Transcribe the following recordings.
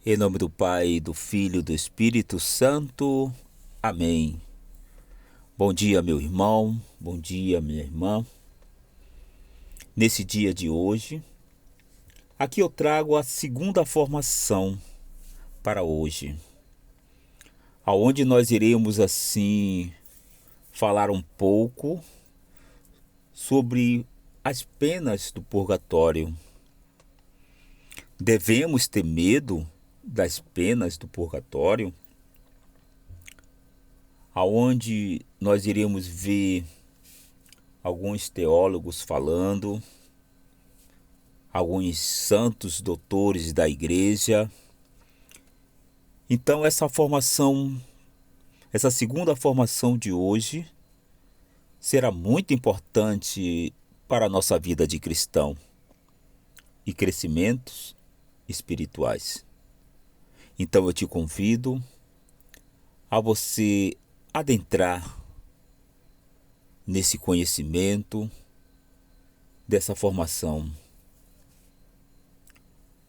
Em nome do Pai, do Filho e do Espírito Santo. Amém. Bom dia, meu irmão. Bom dia, minha irmã. Nesse dia de hoje, aqui eu trago a segunda formação para hoje, aonde nós iremos assim falar um pouco sobre as penas do purgatório. Devemos ter medo das penas do purgatório, aonde nós iremos ver alguns teólogos falando, alguns santos doutores da igreja. Então essa segunda formação de hoje será muito importante para a nossa vida de cristão e crescimentos espirituais. Então eu te convido a você adentrar nesse conhecimento dessa formação.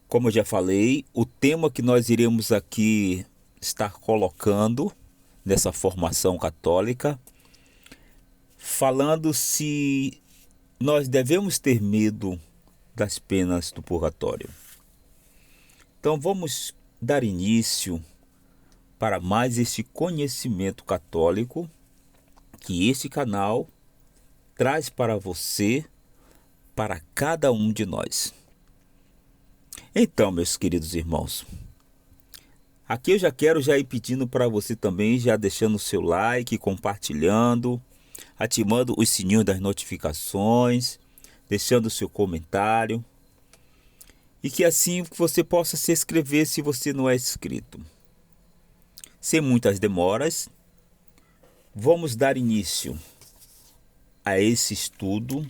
Como eu já falei, o tema que nós iremos aqui estar colocando nessa formação católica, falando se nós devemos ter medo das penas do purgatório. Então vamos dar início para mais este conhecimento católico que esse canal traz para você, para cada um de nós. Então, meus queridos irmãos, aqui eu já quero ir pedindo para você também, já deixando o seu like, compartilhando, ativando os sininhos das notificações, deixando o seu comentário, e que assim você possa se inscrever se você não é inscrito. Sem muitas demoras, vamos dar início a esse estudo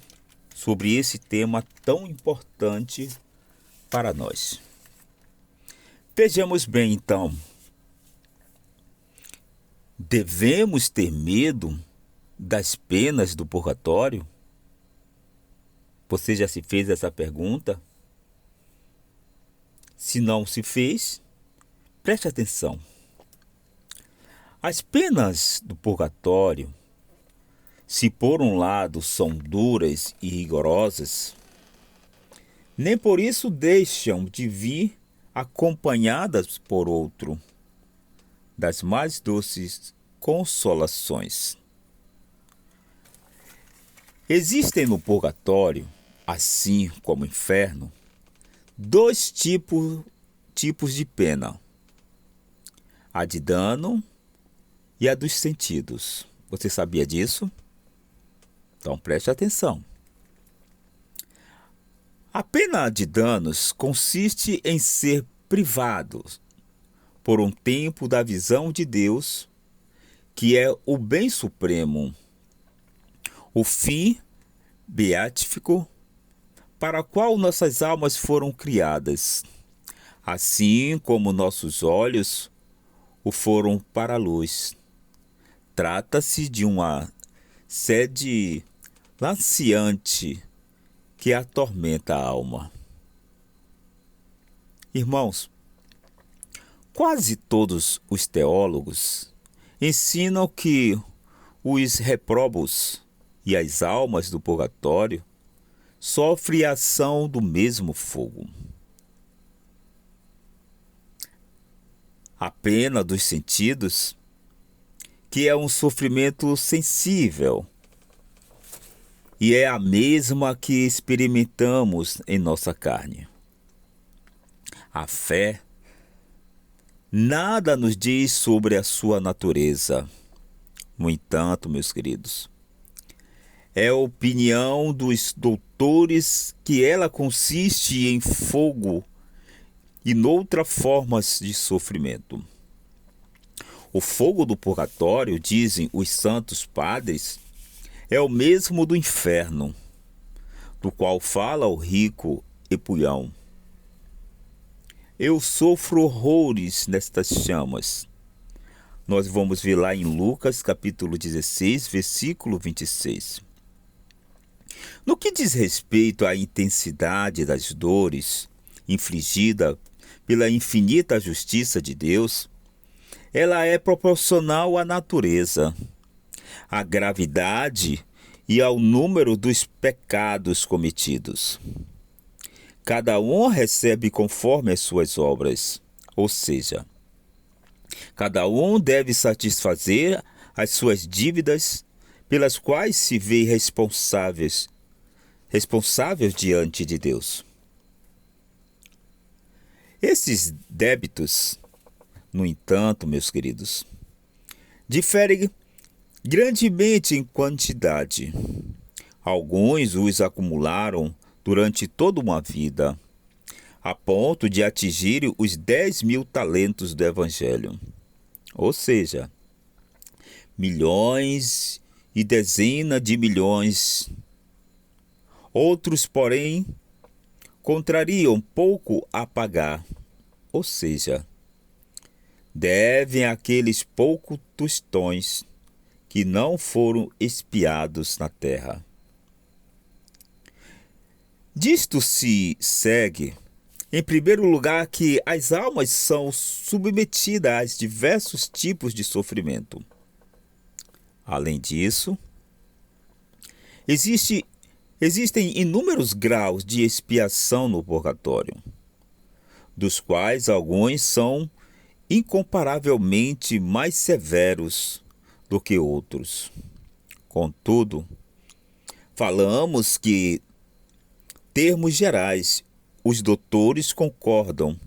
sobre esse tema tão importante para nós. Vejamos bem então, devemos ter medo das penas do purgatório? Você já se fez essa pergunta? Se não se fez, preste atenção. As penas do purgatório, se por um lado são duras e rigorosas, nem por isso deixam de vir acompanhadas por outro, das mais doces consolações. Existem no purgatório, assim como no inferno, dois tipos de pena: a de dano e a dos sentidos. Você sabia disso? Então preste atenção. A pena de danos consiste em ser privado por um tempo da visão de Deus, que é o bem supremo, o fim beatífico para o qual nossas almas foram criadas, assim como nossos olhos o foram para a luz. Trata-se de uma sede lanciante que atormenta a alma. Irmãos, quase todos os teólogos ensinam que os réprobos e as almas do purgatório sofrem a ação do mesmo fogo. A pena dos sentidos, que é um sofrimento sensível, e é a mesma que experimentamos em nossa carne. A fé nada nos diz sobre a sua natureza. No entanto, meus queridos, é a opinião dos doutores que ela consiste em fogo e noutras formas de sofrimento. O fogo do purgatório, dizem os santos padres, é o mesmo do inferno, do qual fala o rico Epuião. Eu sofro horrores nestas chamas. Nós vamos ver lá em Lucas capítulo 16, versículo 26. No que diz respeito à intensidade das dores infligida pela infinita justiça de Deus, ela é proporcional à natureza, à gravidade e ao número dos pecados cometidos. Cada um recebe conforme as suas obras, ou seja, cada um deve satisfazer as suas dívidas pelas quais se vê responsável diante de Deus. Esses débitos, no entanto, meus queridos, diferem grandemente em quantidade. Alguns os acumularam durante toda uma vida, a ponto de atingir os 10.000 talentos do Evangelho, ou seja, milhões e dezenas de milhões. Outros, porém, contrariam pouco a pagar, ou seja, devem aqueles poucos tostões que não foram expiados na terra. Disto se segue, em primeiro lugar, que as almas são submetidas a diversos tipos de sofrimento. Além disso, existem inúmeros graus de expiação no purgatório, dos quais alguns são incomparavelmente mais severos do que outros. Contudo, falamos que, termos gerais, os doutores concordam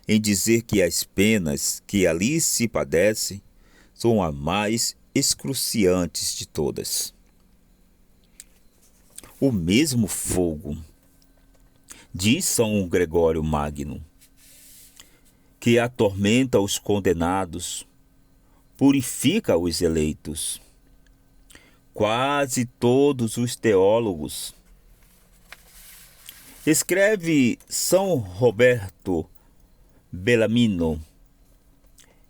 em dizer que as penas que ali se padecem são as mais excruciantes de todas. O mesmo fogo, diz São Gregório Magno, que atormenta os condenados, purifica os eleitos. Quase todos os teólogos, escreve São Roberto Bellarmino,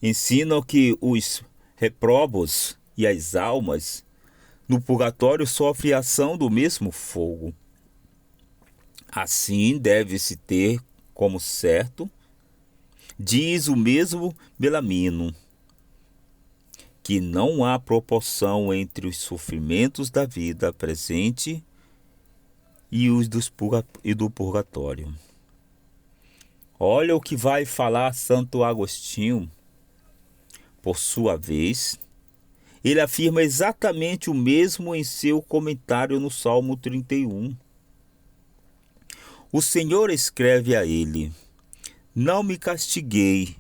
ensinam que os reprobos e as almas no purgatório sofrem a ação do mesmo fogo. Assim deve-se ter como certo, diz o mesmo Bellarmino, que não há proporção entre os sofrimentos da vida presente e os do purgatório. Olha o que vai falar Santo Agostinho. Por sua vez, ele afirma exatamente o mesmo em seu comentário no Salmo 31. O Senhor escreve a ele: não me castiguei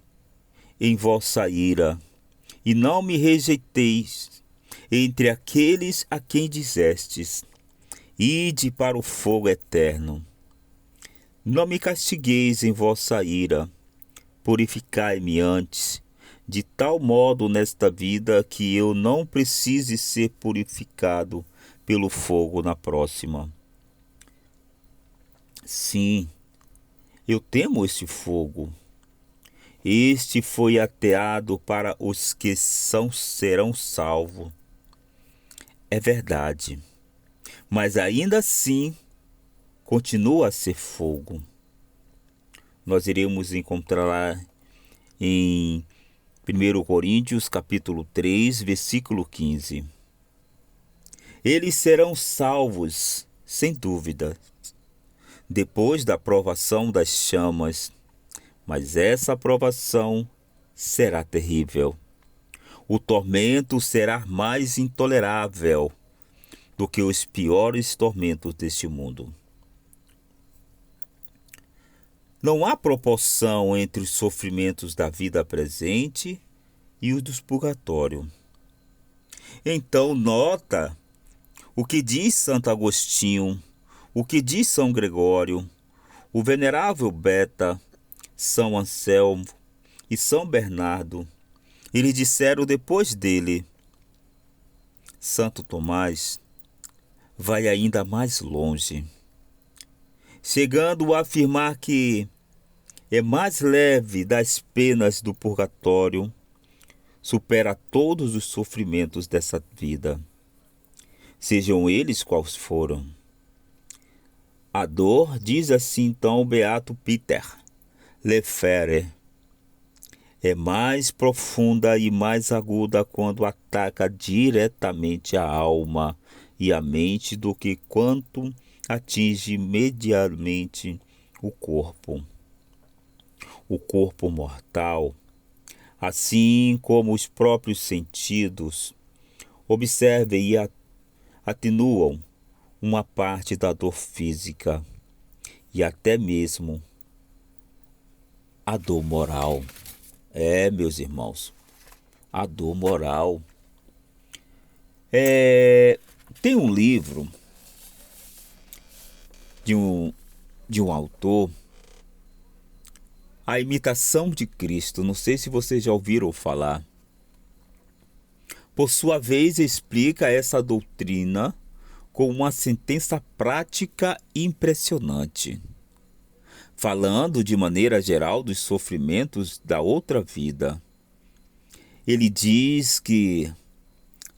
em vossa ira, e não me rejeiteis entre aqueles a quem dizestes: ide para o fogo eterno. Não me castigueis em vossa ira, purificai-me antes, de tal modo nesta vida que eu não precise ser purificado pelo fogo na próxima. Sim, eu temo este fogo. Este foi ateado para os que serão salvos. É verdade, mas ainda assim continua a ser fogo. Nós iremos encontrar em 1 Coríntios capítulo 3, versículo 15. Eles serão salvos, sem dúvida, depois da provação das chamas, mas essa provação será terrível. O tormento será mais intolerável do que os piores tormentos deste mundo. Não há proporção entre os sofrimentos da vida presente e os do purgatório. Então, nota o que diz Santo Agostinho, o que diz São Gregório, o venerável Beta, São Anselmo e São Bernardo. Eles disseram depois dele. Santo Tomás vai ainda mais longe, chegando a afirmar que é mais leve das penas do purgatório, supera todos os sofrimentos dessa vida, sejam eles quais foram. A dor, diz assim então o beato Peter, le fere. É mais profunda e mais aguda quando ataca diretamente a alma e a mente do que quando atinge mediamente o corpo mortal, assim como os próprios sentidos. Observem e atenuam uma parte da dor física e até mesmo a dor moral. Meus irmãos, a dor moral. Tem um livro de um autor, A Imitação de Cristo. Não sei se vocês já ouviram falar. Por sua vez, explica essa doutrina com uma sentença prática e impressionante, falando de maneira geral dos sofrimentos da outra vida. Ele diz que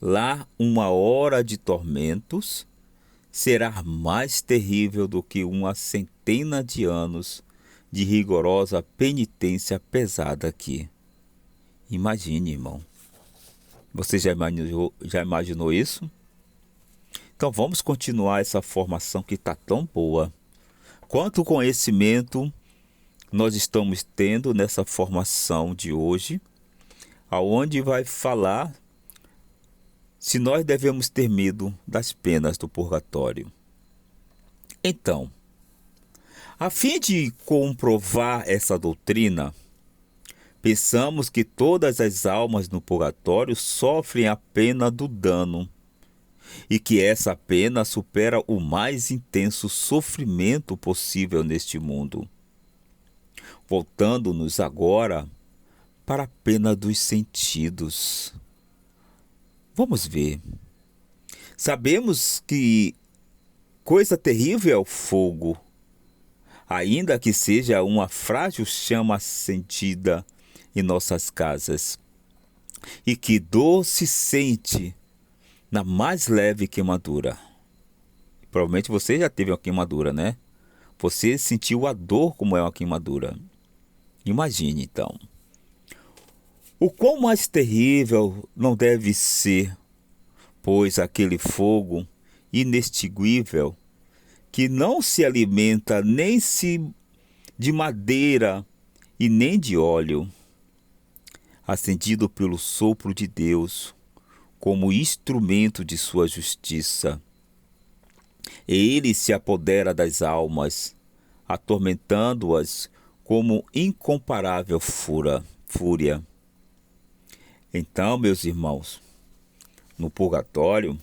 lá uma hora de tormentos será mais terrível do que uma centena de anos de rigorosa penitência pesada aqui. Imagine, irmão. Você já imaginou isso? Então vamos continuar essa formação que está tão boa. Quanto conhecimento nós estamos tendo nessa formação de hoje, aonde vai falar se nós devemos ter medo das penas do purgatório. Então, a fim de comprovar essa doutrina, pensamos que todas as almas no purgatório sofrem a pena do dano e que essa pena supera o mais intenso sofrimento possível neste mundo. Voltando-nos agora para a pena dos sentidos. Vamos ver. Sabemos que coisa terrível é o fogo, ainda que seja uma frágil chama acendida em nossas casas, e que dor se sente na mais leve queimadura. Provavelmente você já teve uma queimadura, né? Você sentiu a dor como é uma queimadura. Imagine então. O quão mais terrível não deve ser, pois aquele fogo inextinguível, que não se alimenta nem de madeira e nem de óleo, acendido pelo sopro de Deus, como instrumento de sua justiça. Ele se apodera das almas, atormentando-as como incomparável fúria. Então, meus irmãos, no purgatório,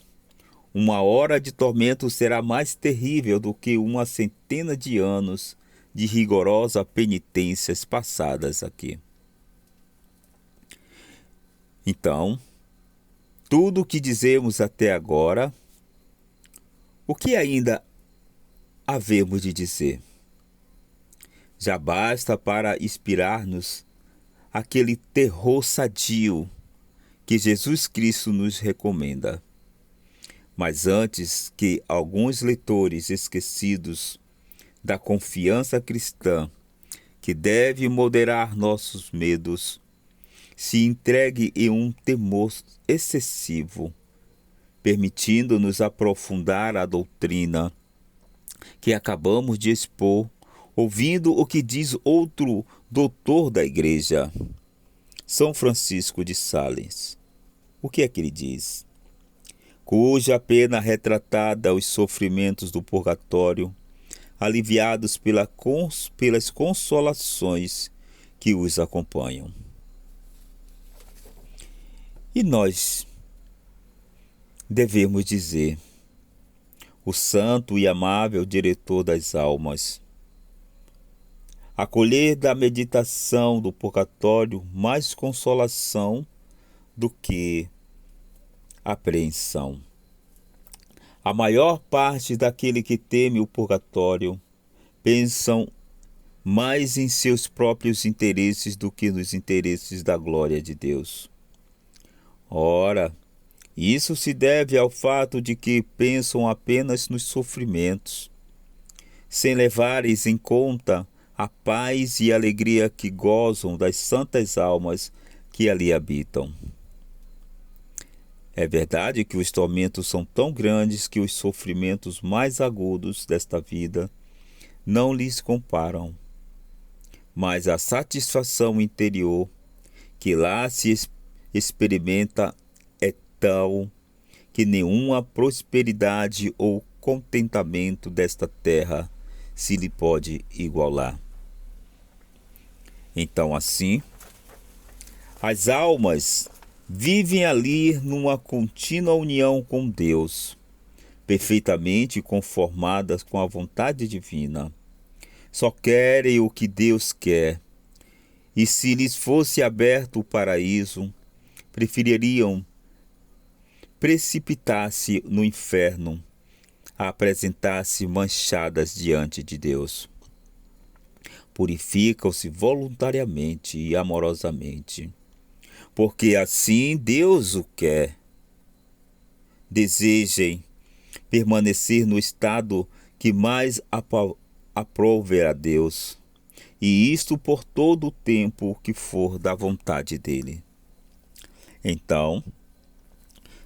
uma hora de tormento será mais terrível do que uma centena de anos de rigorosa penitências passadas aqui. Então, tudo o que dizemos até agora, o que ainda havemos de dizer? Já basta para inspirar-nos aquele terror sadio que Jesus Cristo nos recomenda. Mas antes que alguns leitores esquecidos da confiança cristã, que deve moderar nossos medos, se entregue em um temor excessivo, permitindo-nos aprofundar a doutrina que acabamos de expor, ouvindo o que diz outro doutor da Igreja, São Francisco de Sales. O que é que ele diz? Cuja pena retratada os sofrimentos do purgatório, aliviados pelas consolações que os acompanham. E nós devemos dizer: o santo e amável diretor das almas, acolher da meditação do purgatório mais consolação do que apreensão. A maior parte daquele que teme o purgatório pensam mais em seus próprios interesses do que nos interesses da glória de Deus. Ora, isso se deve ao fato de que pensam apenas nos sofrimentos, sem levares em conta a paz e a alegria que gozam das santas almas que ali habitam. É verdade que os tormentos são tão grandes que os sofrimentos mais agudos desta vida não lhes comparam, mas a satisfação interior que lá se experimenta é tal que nenhuma prosperidade ou contentamento desta terra se lhe pode igualar. Então, assim, as almas vivem ali numa contínua união com Deus, perfeitamente conformadas com a vontade divina. Só querem o que Deus quer, e se lhes fosse aberto o paraíso, prefeririam precipitar-se no inferno a apresentar-se manchadas diante de Deus. Purificam-se voluntariamente e amorosamente, porque assim Deus o quer. Desejem permanecer no estado que mais aprove a Deus, e isto por todo o tempo que for da vontade dele. Então,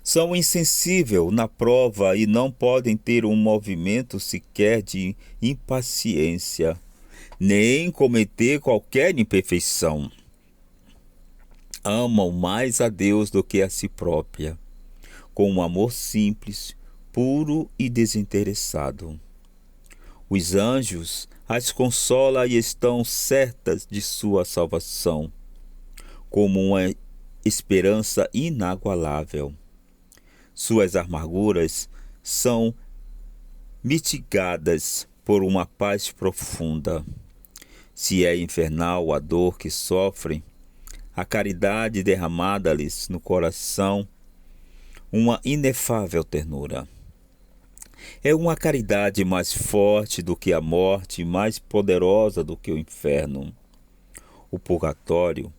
são insensíveis na prova e não podem ter um movimento sequer de impaciência, nem cometer qualquer imperfeição. Amam mais a Deus do que a si própria, com um amor simples, puro e desinteressado. Os anjos as consolam e estão certas de sua salvação, como uma esperança inagualável. Suas amarguras são mitigadas por uma paz profunda. Se é infernal a dor que sofrem, a caridade derramada-lhes no coração, uma inefável ternura. É uma caridade mais forte do que a morte, mais poderosa do que o inferno. O purgatório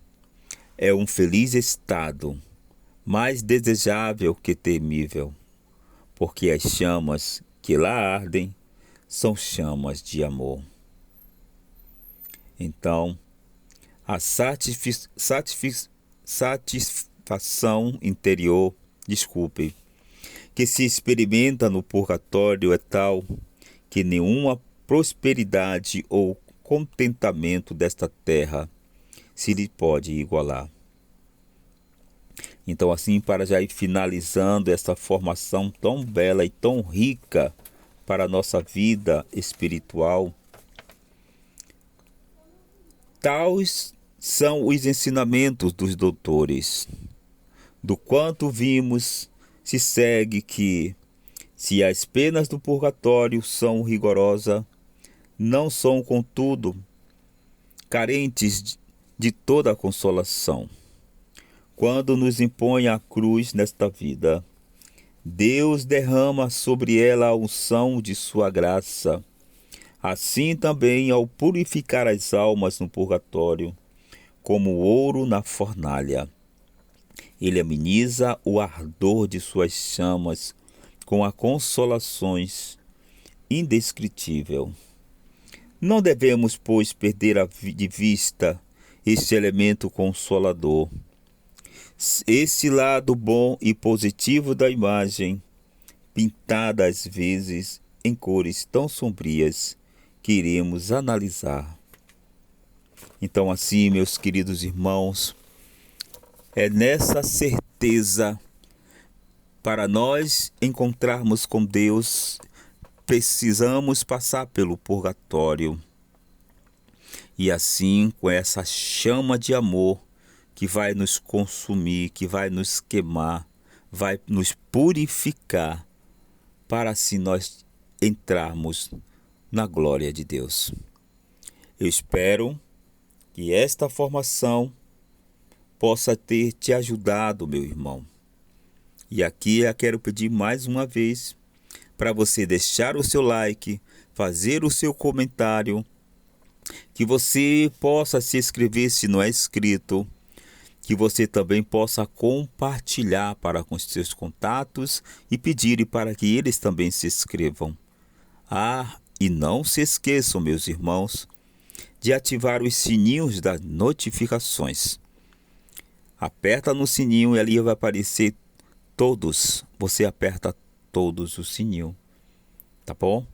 é um feliz estado, mais desejável que temível, porque as chamas que lá ardem são chamas de amor. Então, a satisfação interior, que se experimenta no purgatório é tal que nenhuma prosperidade ou contentamento desta terra se lhe pode igualar. Então, assim, para já ir finalizando essa formação tão bela e tão rica para a nossa vida espiritual, tais são os ensinamentos dos doutores. Do quanto vimos, se segue que, se as penas do purgatório são rigorosas, não são, contudo, carentes de toda a consolação. Quando nos impõe a cruz nesta vida, Deus derrama sobre ela a unção de sua graça. Assim também, ao purificar as almas no purgatório, como o ouro na fornalha, ele ameniza o ardor de suas chamas com a consolações indescritível. Não devemos, pois, perder de vista este elemento consolador, esse lado bom e positivo da imagem, pintada às vezes em cores tão sombrias que iremos analisar. Então, assim, meus queridos irmãos, é nessa certeza, para nós encontrarmos com Deus, precisamos passar pelo purgatório. E assim, com essa chama de amor que vai nos consumir, que vai nos queimar, vai nos purificar, para assim nós entrarmos na glória de Deus. Eu espero que esta formação possa ter te ajudado, meu irmão. E aqui eu quero pedir mais uma vez para você deixar o seu like, fazer o seu comentário, que você possa se inscrever se não é inscrito, que você também possa compartilhar para com os seus contatos e pedir para que eles também se inscrevam. E não se esqueçam, meus irmãos, de ativar os sininhos das notificações. Aperta no sininho e ali vai aparecer todos. Você aperta todos o sininho, tá bom?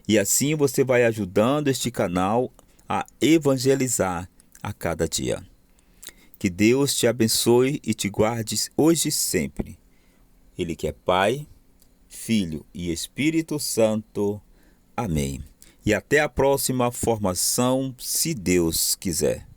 E assim você vai ajudando este canal a evangelizar a cada dia. Que Deus te abençoe e te guarde hoje e sempre. Ele que é Pai, Filho e Espírito Santo. Amém. E até a próxima formação, se Deus quiser.